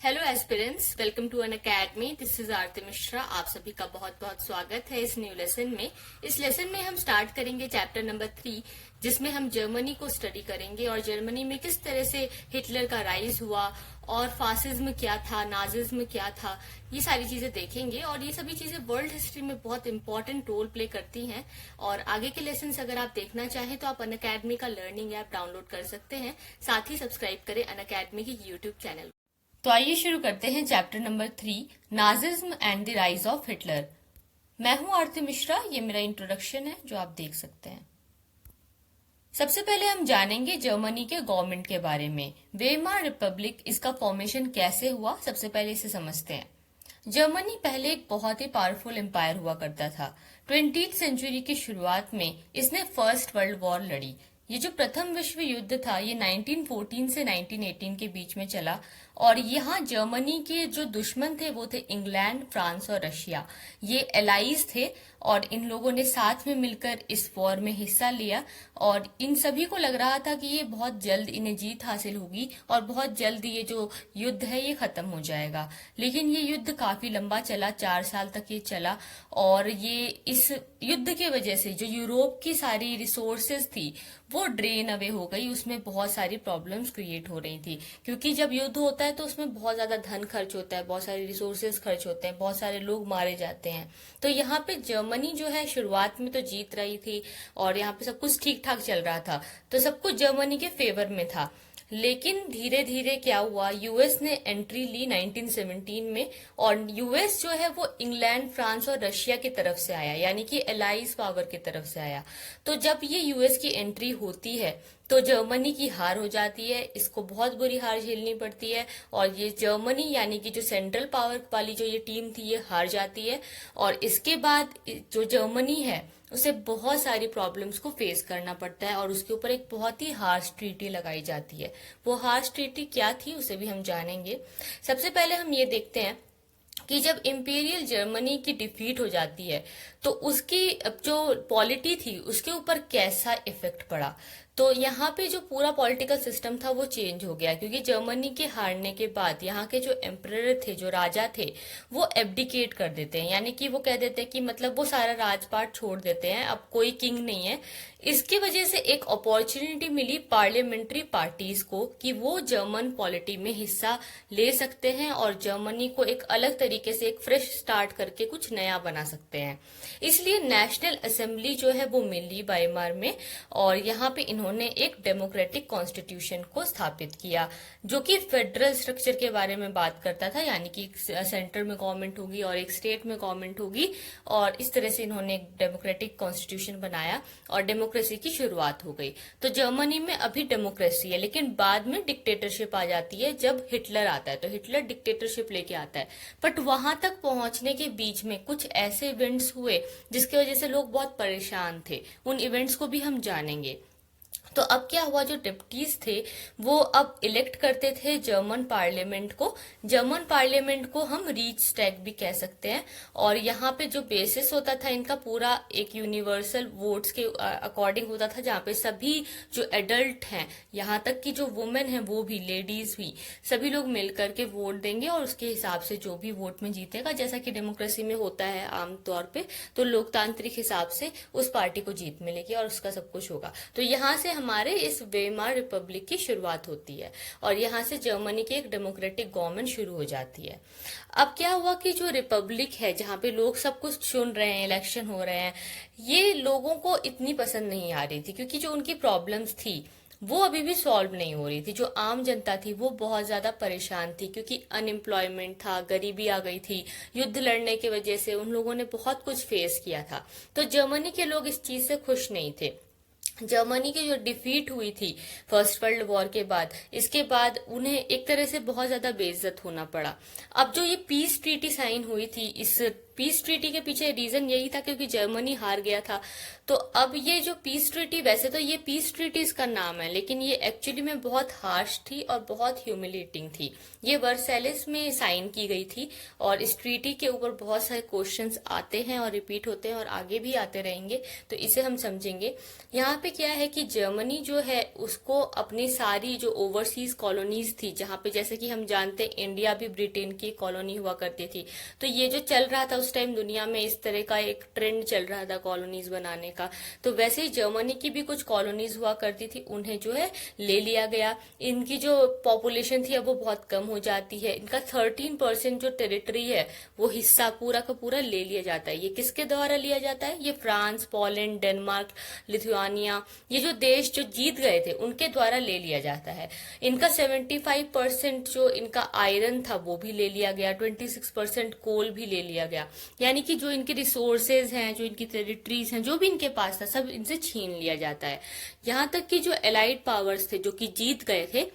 Hello aspirants, welcome to Unacademy. This is Aarti Mishra. आप सभी का बहुत बहुत स्वागत है इस न्यू लेसन में। इस लेसन में हम स्टार्ट करेंगे चैप्टर नंबर 3, जिसमें हम जर्मनी को स्टडी करेंगे और जर्मनी में किस तरह से हिटलर का राइज हुआ और फासिज्म क्या था, नाजिज्म क्या था, ये सारी चीजें देखेंगे। और ये सभी चीजें वर्ल्ड हिस्ट्री में बहुत इंपॉर्टेंट रोल प्ले करती हैं। और आगे के लेसन अगर आप देखना चाहें तो आप अन अकेडमी का लर्निंग ऐप डाउनलोड कर सकते हैं। साथ ही सब्सक्राइब करें अन अकेडमी की यूट्यूब चैनल। तो आइए शुरू करते हैं chapter number 3, Nazism and the rise of Hitler. मैं हूं आरती मिश्रा। ये मेरा इंट्रोडक्शन है जो आप देख सकते हैं। सबसे पहले हम जानेंगे जर्मनी के गवर्नमेंट के बारे में। वेइमार रिपब्लिक, इसका फॉर्मेशन कैसे हुआ, सबसे पहले इसे समझते हैं। जर्मनी पहले एक बहुत ही पावरफुल एम्पायर हुआ करता था। 20th सेंचुरी की शुरुआत में इसने फर्स्ट वर्ल्ड वॉर लड़ी। ये जो प्रथम विश्व युद्ध था ये 1914 से 1918 के बीच में चला। और यहाँ जर्मनी के जो दुश्मन थे वो थे इंग्लैंड, फ्रांस और रशिया। ये एलाइज थे और इन लोगों ने साथ में मिलकर इस वॉर में हिस्सा लिया। और इन सभी को लग रहा था कि ये बहुत जल्द इन्हें जीत हासिल होगी और बहुत जल्द ये जो युद्ध है ये खत्म हो जाएगा। लेकिन ये युद्ध काफी लंबा चला, 4 साल तक ये चला। और ये इस युद्ध की वजह से जो यूरोप की सारी रिसोर्सेज थी वो ड्रेन अवे हो गई। उसमें बहुत सारी प्रॉब्लम्स क्रिएट हो रही थी, क्योंकि जब युद्ध होता है तो उसमें बहुत ज्यादा धन खर्च होता है, बहुत सारे रिसोर्सेज खर्च होते हैं, बहुत सारे लोग मारे जाते हैं। तो यहाँ पे जर्मनी जो है शुरुआत में तो जीत रही थी और यहाँ पे सब कुछ ठीक ठाक चल रहा था, तो सब कुछ जर्मनी के फेवर में था। लेकिन धीरे धीरे क्या हुआ, यूएस ने एंट्री ली 1917 में। और यूएस जो है वो इंग्लैंड, फ्रांस और रशिया की तरफ से आया, यानी कि एलाइज पावर की तरफ से आया। तो जब ये यूएस की एंट्री होती है तो जर्मनी की हार हो जाती है, इसको बहुत बुरी हार झेलनी पड़ती है। और ये जर्मनी यानी कि जो सेंट्रल पावर वाली जो ये टीम थी ये हार जाती है। और इसके बाद जो जर्मनी है उसे बहुत सारी प्रॉब्लम्स को फेस करना पड़ता है और उसके ऊपर एक बहुत ही हार्श ट्रीटी लगाई जाती है। वो हार्श ट्रीटी क्या थी उसे भी हम जानेंगे। सबसे पहले हम ये देखते हैं कि जब इंपीरियल जर्मनी की डिफीट हो जाती है तो उसकी जो पॉलिटी थी उसके ऊपर कैसा इफेक्ट पड़ा। तो यहाँ पे जो पूरा पॉलिटिकल सिस्टम था वो चेंज हो गया, क्योंकि जर्मनी के हारने के बाद यहाँ के जो एम्परर थे, जो राजा थे, वो एब्डिकेट कर देते हैं, यानी कि वो कह देते हैं कि मतलब वो सारा राजपाट छोड़ देते हैं, अब कोई किंग नहीं है। इसकी वजह से एक अपॉर्चुनिटी मिली पार्लियामेंट्री पार्टीज को कि वो जर्मन पॉलिटी में हिस्सा ले सकते हैं और जर्मनी को एक अलग तरीके से एक फ्रेश स्टार्ट करके कुछ नया बना सकते हैं। इसलिए नेशनल असेंबली जो है वो मिली वाइमार में और यहाँ पे इन्होंने एक डेमोक्रेटिक कॉन्स्टिट्यूशन को स्थापित किया जो कि फेडरल स्ट्रक्चर के बारे में बात करता था, यानी कि सेंटर में गवर्नमेंट होगी और एक स्टेट में गवर्नमेंट होगी। और इस तरह से इन्होंने एक डेमोक्रेटिक कॉन्स्टिट्यूशन बनाया और डेमोक्रेसी की शुरुआत हो गई। तो जर्मनी में अभी डेमोक्रेसी है, लेकिन बाद में डिक्टेटरशिप आ जाती है जब हिटलर आता है। तो हिटलर डिक्टेटरशिप लेके आता है, बट वहां तक पहुंचने के बीच में कुछ ऐसे इवेंट्स हुए जिसकी वजह से लोग बहुत परेशान थे। उन इवेंट्स को भी हम जानेंगे। तो अब क्या हुआ, जो डिप्टीज थे वो अब इलेक्ट करते थे जर्मन पार्लियामेंट को। जर्मन पार्लियामेंट को हम रीच स्टैग भी कह सकते हैं। और यहाँ पे जो बेसिस होता था इनका पूरा एक यूनिवर्सल वोट्स के अकॉर्डिंग होता था, जहाँ पे सभी जो एडल्ट हैं, यहाँ तक कि जो वुमेन है वो भी, लेडीज भी, सभी लोग मिलकर के वोट देंगे और उसके हिसाब से जो भी वोट में जीतेगा, जैसा कि डेमोक्रेसी में होता है आमतौर पे, तो लोकतांत्रिक हिसाब से उस पार्टी को जीत मिलेगी और उसका सब कुछ होगा। तो यहाँ से हमारे इस वेइमार रिपब्लिक की शुरुआत होती है और यहाँ से जर्मनी की एक डेमोक्रेटिक गवर्नमेंट शुरू हो जाती है। अब क्या हुआ कि जो रिपब्लिक है, जहाँ पे लोग सब कुछ चुन रहे हैं, इलेक्शन हो रहे हैं, ये लोगों को इतनी पसंद नहीं आ रही थी, क्योंकि जो उनकी प्रॉब्लम्स थी वो अभी भी सॉल्व नहीं हो रही थी। जो आम जनता थी वो बहुत ज्यादा परेशान थी, क्योंकि अनएम्प्लॉयमेंट था, गरीबी आ गई थी, युद्ध लड़ने की वजह से उन लोगों ने बहुत कुछ फेस किया था। तो जर्मनी के लोग इस चीज से खुश नहीं थे। जर्मनी की जो डिफीट हुई थी फर्स्ट वर्ल्ड वॉर के बाद, इसके बाद उन्हें एक तरह से बहुत ज्यादा बेइज्जत होना पड़ा। अब जो ये पीस ट्रीटी साइन हुई थी इस पीस ट्रीटी के पीछे रीजन यही था क्योंकि जर्मनी हार गया था। तो अब ये जो पीस ट्रीटी, वैसे तो ये पीस ट्रीटी इसका नाम है, लेकिन ये एक्चुअली में बहुत हार्श थी और बहुत ह्यूमिलेटिंग थी। ये वर्सेलिस में साइन की गई थी और इस ट्रीटी के ऊपर बहुत सारे क्वेश्चंस आते हैं और रिपीट होते हैं और आगे भी आते रहेंगे, तो इसे हम समझेंगे। यहाँ पे क्या है कि जर्मनी जो है उसको अपनी सारी जो ओवरसीज कॉलोनीज थी, जहाँ पे जैसे कि हम जानते हैं इंडिया भी ब्रिटेन की कॉलोनी हुआ करती थी, तो ये जो चल रहा था उस टाइम दुनिया में, इस तरह का एक ट्रेंड चल रहा था कॉलोनीज बनाने का, तो वैसे ही जर्मनी की भी कुछ कॉलोनीज हुआ करती थी, उन्हें जो है ले लिया गया। इनकी जो पॉपुलेशन थी अब वो बहुत कम हो जाती है, इनका 13% जो टेरिटरी है वो हिस्सा पूरा का पूरा ले लिया जाता है। ये किसके द्वारा लिया जाता है? ये फ्रांस, पोलैंड, डेनमार्क, लिथुआनिया, ये जो देश जो जीत गए थे उनके द्वारा ले लिया जाता है। इनका 75% जो इनका आयरन था वो भी ले लिया गया, 26% कोल भी ले लिया गया। यानी कि जो इनके रिसोर्सेज हैं, जो इनकी टेरिटरीज हैं, जो भी इनके पास था सब इनसे छीन लिया जाता है। यहाँ तक कि जो एलाइड पावर्स थे जो कि जीत गए थे,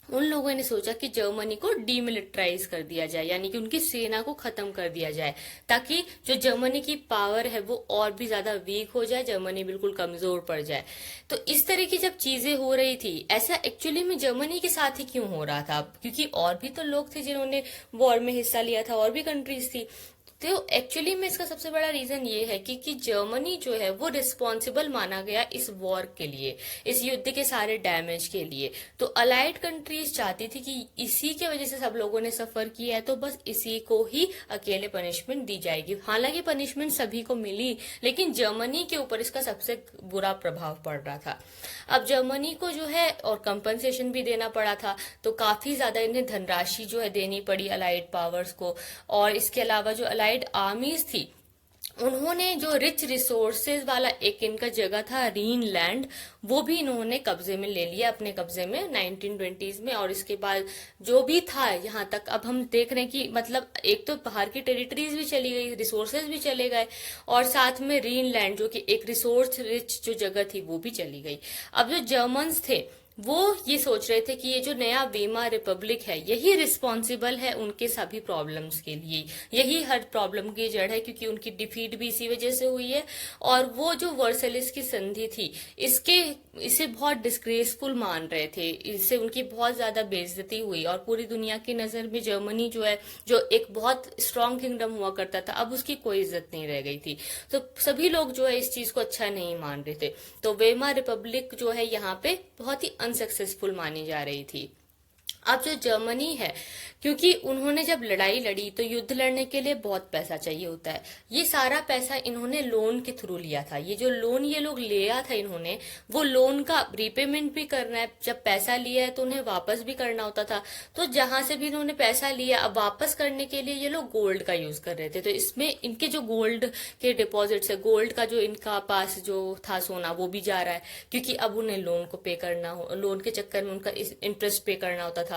उन लोगों ने सोचा कि जर्मनी को डीमिलिटराइज कर दिया जाए, यानी कि उनकी सेना को खत्म कर दिया जाए, ताकि जो जर्मनी की पावर है वो और भी ज्यादा वीक हो जाए, जर्मनी बिल्कुल कमजोर पड़ जाए। तो इस तरह की जब चीजें हो रही थी, ऐसा एक्चुअली में जर्मनी के साथ ही क्यों हो रहा था? क्योंकि और भी तो लोग थे जिन्होंने वॉर में हिस्सा लिया था, और भी कंट्रीज थी। तो एक्चुअली में इसका सबसे बड़ा रीजन ये है कि जर्मनी जो है वो रिस्पॉन्सिबल माना गया इस वॉर के लिए, इस युद्ध के सारे डैमेज के लिए। तो अलाइड कंट्रीज चाहती थी कि इसी के वजह से सब लोगों ने सफर किया है, तो बस इसी को ही अकेले पनिशमेंट दी जाएगी। हालांकि पनिशमेंट सभी को मिली, लेकिन जर्मनी के ऊपर इसका सबसे बुरा प्रभाव पड़ रहा था। अब जर्मनी को जो है और कंपनसेशन भी देना पड़ा था, तो काफी ज्यादा इन्हें धनराशि जो है देनी पड़ी अलाइड पावर्स को। और इसके अलावा जो अलाइड आर्मीज थी, उन्होंने जो रिच रिसोर्सेज वाला एक इनका जगह था रीन लैंड, वो भी इन्होंने कब्जे में ले लिया, अपने कब्जे में 1920s में। और इसके बाद जो भी था यहाँ तक, अब हम देख रहे हैं कि मतलब एक तो बाहर की टेरिटरीज भी चली गई, रिसोर्सेज भी चले गए, और साथ में रीन लैंड जो कि एक रिसोर्स रिच जो जगह थी वो भी चली गई। अब जो जर्मन्स थे वो ये सोच रहे थे कि ये जो नया वीमा रिपब्लिक है यही रिस्पॉन्सिबल है उनके सभी प्रॉब्लम्स के लिए, यही हर प्रॉब्लम की जड़ है, क्योंकि उनकी डिफीट भी इसी वजह से हुई है। और वो जो वर्सेलिस की संधि थी, इसे बहुत डिस्ग्रेसफुल मान रहे थे, इससे उनकी बहुत ज्यादा बेइज्जती हुई, और पूरी दुनिया की नजर में जर्मनी जो है, जो एक बहुत स्ट्रांग किंगडम हुआ करता था, अब उसकी कोई इज्जत नहीं रह गई थी। तो सभी लोग जो है इस चीज को अच्छा नहीं मान रहे थे। तो वेमा रिपब्लिक जो है यहाँ पे बहुत ही अनसक्सेसफुल मानी जा रही थी। अब जो जर्मनी है, क्योंकि उन्होंने जब लड़ाई लड़ी तो युद्ध लड़ने के लिए बहुत पैसा चाहिए होता है, ये सारा पैसा इन्होंने लोन के थ्रू लिया था। ये जो लोन ये लोग लिया था इन्होंने, वो लोन का रीपेमेंट भी करना है, जब पैसा लिया है तो उन्हें वापस भी करना होता था। तो जहां से भी इन्होंने पैसा लिया, अब वापस करने के लिए ये लोग गोल्ड का यूज कर रहे थे। तो इसमें इनके जो गोल्ड के डिपॉजिट्स है, गोल्ड का जो इनका पास जो था सोना, वो भी जा रहा है, क्योंकि अब उन्हें लोन को पे करना हो, लोन के चक्कर में उनका इंटरेस्ट पे करना होता था।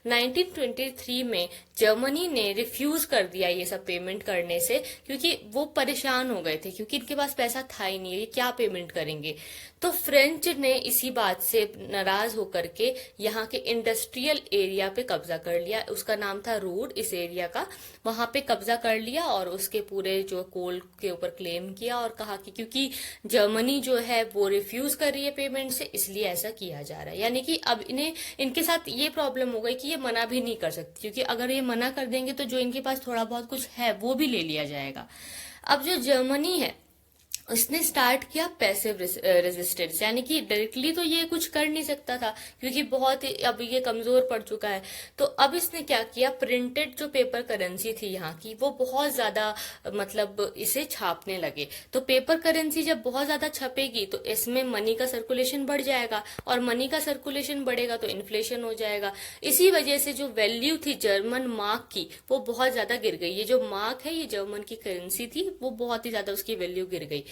1923 में जर्मनी ने रिफ्यूज कर दिया ये सब पेमेंट करने से, क्योंकि वो परेशान हो गए थे, क्योंकि इनके पास पैसा था ही नहीं है, ये क्या पेमेंट करेंगे। तो फ्रेंच ने इसी बात से नाराज होकर के यहाँ के इंडस्ट्रियल एरिया पे कब्जा कर लिया, उसका नाम था रूड, इस एरिया का, वहां पे कब्जा कर लिया और उसके पूरे जो कोल के ऊपर क्लेम किया, और कहा कि क्योंकि जर्मनी जो है वो रिफ्यूज कर रही है पेमेंट से, इसलिए ऐसा किया जा रहा है। यानी कि अब इन्हें, इनके साथ ये प्रॉब्लम हो गई कि ये मना भी नहीं कर सकती, क्योंकि अगर ये मना कर देंगे तो जो इनके पास थोड़ा बहुत कुछ है वो भी ले लिया जाएगा। अब जो जर्मनी है उसने स्टार्ट किया पैसिव रेजिस्टेंस, यानी कि डायरेक्टली तो ये कुछ कर नहीं सकता था, क्योंकि बहुत अब ये कमजोर पड़ चुका है। तो अब इसने क्या किया, प्रिंटेड जो पेपर करेंसी थी यहाँ की, वो बहुत ज्यादा मतलब इसे छापने लगे। तो पेपर करेंसी जब बहुत ज्यादा छपेगी तो इसमें मनी का सर्कुलेशन बढ़ जाएगा, और मनी का सर्कुलेशन बढ़ेगा तो इन्फ्लेशन हो जाएगा। इसी वजह से जो वैल्यू थी जर्मन मार्क की वो बहुत ज्यादा गिर गई। ये जो मार्क है, ये जर्मन की करेंसी थी, वो बहुत ही ज्यादा उसकी वैल्यू गिर गई।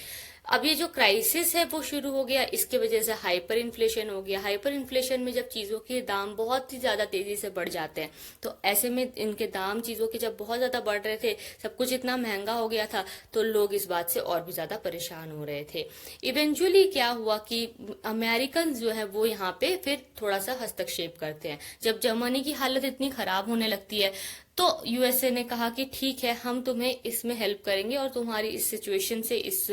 अब ये जो क्राइसिस है वो शुरू हो गया, इसके वजह से हाइपर इन्फ्लेशन हो गया। हाइपर इन्फ्लेशन में जब चीजों के दाम बहुत ही ज्यादा तेजी से बढ़ जाते हैं, तो ऐसे में इनके दाम चीजों के जब बहुत ज्यादा बढ़ रहे थे, सब कुछ इतना महंगा हो गया था, तो लोग इस बात से और भी ज्यादा परेशान हो रहे थे। इवेंचुअली क्या हुआ कि अमेरिकन जो है वो यहाँ पे फिर थोड़ा सा हस्तक्षेप करते हैं। जब जर्मनी की हालत इतनी खराब होने लगती है, तो यूएसए ने कहा कि ठीक है, हम तुम्हें इसमें हेल्प करेंगे और तुम्हारी इस सिचुएशन से, इस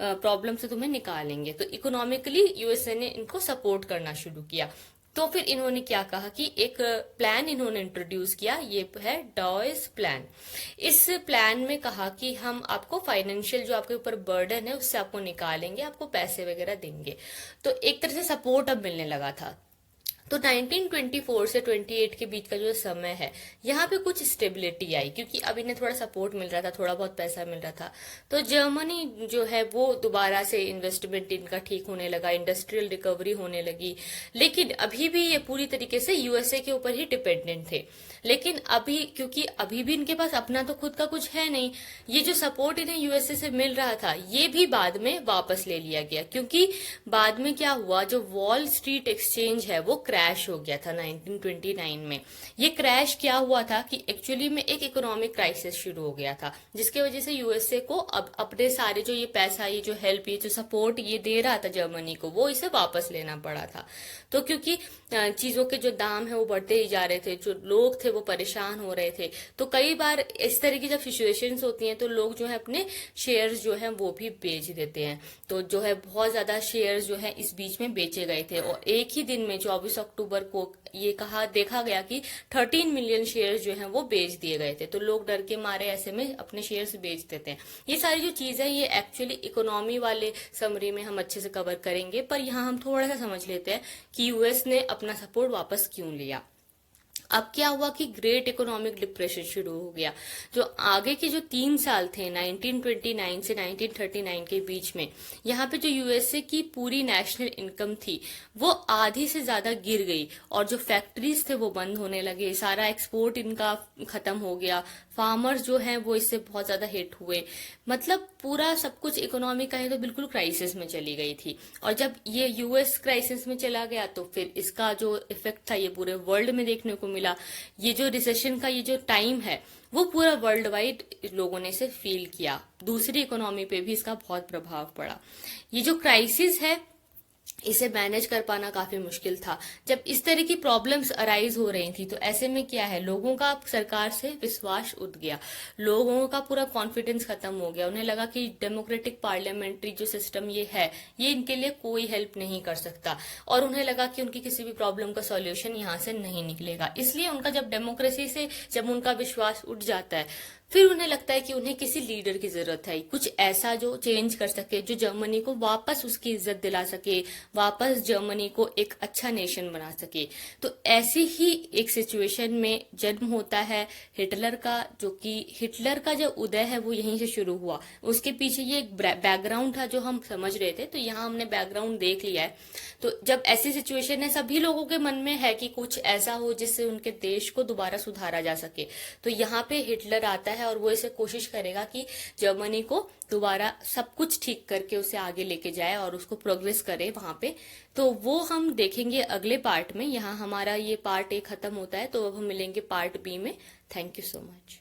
प्रॉब्लम से तुम्हें निकालेंगे। तो इकोनॉमिकली यूएसए ने इनको सपोर्ट करना शुरू किया। तो फिर इन्होंने क्या कहा कि एक प्लान इन्होंने इंट्रोड्यूस किया, ये है डॉयस प्लान। इस प्लान में कहा कि हम आपको फाइनेंशियल जो आपके ऊपर बर्डन है उससे आपको निकालेंगे, आपको पैसे वगैरह देंगे। तो एक तरह से सपोर्ट अब मिलने लगा था। तो 1924 से 28 के बीच का जो समय है, यहाँ पे कुछ स्टेबिलिटी आई, क्योंकि अब इन्हें थोड़ा सपोर्ट मिल रहा था, थोड़ा बहुत पैसा मिल रहा था। तो जर्मनी जो है वो दोबारा से इन्वेस्टमेंट इनका ठीक होने लगा, इंडस्ट्रियल रिकवरी होने लगी। लेकिन अभी भी ये पूरी तरीके से यूएसए के ऊपर ही डिपेंडेंट थे। लेकिन अभी, क्योंकि अभी भी इनके पास अपना तो खुद का कुछ है नहीं, ये जो सपोर्ट इन्हें यूएसए से मिल रहा था, ये भी बाद में वापस ले लिया गया। क्योंकि बाद में क्या हुआ, जो वॉल स्ट्रीट एक्सचेंज है वो क्रैश हो गया था 1929 में। ये क्रैश क्या हुआ था कि एक्चुअली में एक इकोनॉमिक क्राइसिस शुरू हो गया था, जिसके वजह से यूएसए को अब अपने सारे जो ये पैसा, ये जो हेल्प, ये जो सपोर्ट ये दे रहा था जर्मनी को, वो इसे वापस लेना पड़ा था। तो क्योंकि चीजों के जो दाम है वो बढ़ते ही जा रहे थे, जो लोग थे वो परेशान हो रहे थे, तो कई बार इस तरह की जब सिचुएशंस होती हैं तो लोग जो है अपने शेयर्स जो है वो भी बेच देते हैं। तो जो है बहुत ज्यादा शेयर्स जो है इस बीच में बेचे गए थे, और एक ही दिन में 24 अक्टूबर को ये देखा गया कि 13 मिलियन शेयर्स जो है वो बेच दिए गए थे। तो लोग डर के मारे ऐसे में अपने शेयर्स बेच देते हैं। ये सारी जो चीजें ये एक्चुअली इकोनॉमी वाले समरी में हम अच्छे से कवर करेंगे, पर यहाँ हम थोड़ा सा समझ लेते हैं कि यूएस ने अपना सपोर्ट वापस क्यों लिया। अब क्या हुआ कि ग्रेट इकोनॉमिक डिप्रेशन शुरू हो गया। जो आगे के जो 3 साल थे 1929 से 1939 के बीच में, यहाँ पे जो यूएसए की पूरी नेशनल इनकम थी वो आधी से ज्यादा गिर गई, और जो फैक्ट्रीज थे वो बंद होने लगे, सारा एक्सपोर्ट इनका खत्म हो गया, फार्मर्स जो हैं वो इससे बहुत ज्यादा हिट हुए। मतलब पूरा सब कुछ इकोनॉमी का है तो बिल्कुल क्राइसिस में चली गई थी। और जब ये यूएस क्राइसिस में चला गया तो फिर इसका जो इफेक्ट था ये पूरे वर्ल्ड में देखने को मिला। ये जो रिसेशन का ये जो टाइम है वो पूरा वर्ल्ड वाइड लोगों ने इसे फील किया। दूसरी इकोनॉमी पे भी इसका बहुत प्रभाव पड़ा। ये जो क्राइसिस है इसे मैनेज कर पाना काफी मुश्किल था। जब इस तरह की प्रॉब्लम्स अराइज हो रही थी तो ऐसे में क्या है, लोगों का सरकार से विश्वास उठ गया, लोगों का पूरा कॉन्फिडेंस खत्म हो गया। उन्हें लगा कि डेमोक्रेटिक पार्लियामेंट्री जो सिस्टम ये है ये इनके लिए कोई हेल्प नहीं कर सकता, और उन्हें लगा कि उनकी किसी भी प्रॉब्लम का सॉल्यूशन यहाँ से नहीं निकलेगा। इसलिए उनका जब डेमोक्रेसी से जब उनका विश्वास उठ जाता है, फिर उन्हें लगता है कि उन्हें किसी लीडर की जरूरत है, कुछ ऐसा जो चेंज कर सके, जो जर्मनी को वापस उसकी इज्जत दिला सके, वापस जर्मनी को एक अच्छा नेशन बना सके। तो ऐसी ही एक सिचुएशन में जन्म होता है हिटलर का, जो कि हिटलर का जो उदय है वो यहीं से शुरू हुआ। उसके पीछे ये एक बैकग्राउंड था जो हम समझ रहे थे, तो यहाँ हमने बैकग्राउंड देख लिया है। तो जब ऐसी सिचुएशन है, सभी लोगों के मन में है कि कुछ ऐसा हो जिससे उनके देश को दोबारा सुधारा जा सके, तो यहाँ पे हिटलर आता है और वो इसे कोशिश करेगा कि जर्मनी को दोबारा सब कुछ ठीक करके उसे आगे लेके जाए और उसको प्रोग्रेस करे वहां पे। तो वो हम देखेंगे अगले पार्ट में। यहाँ हमारा ये पार्ट A खत्म होता है, तो अब हम मिलेंगे पार्ट B में। Thank you so much.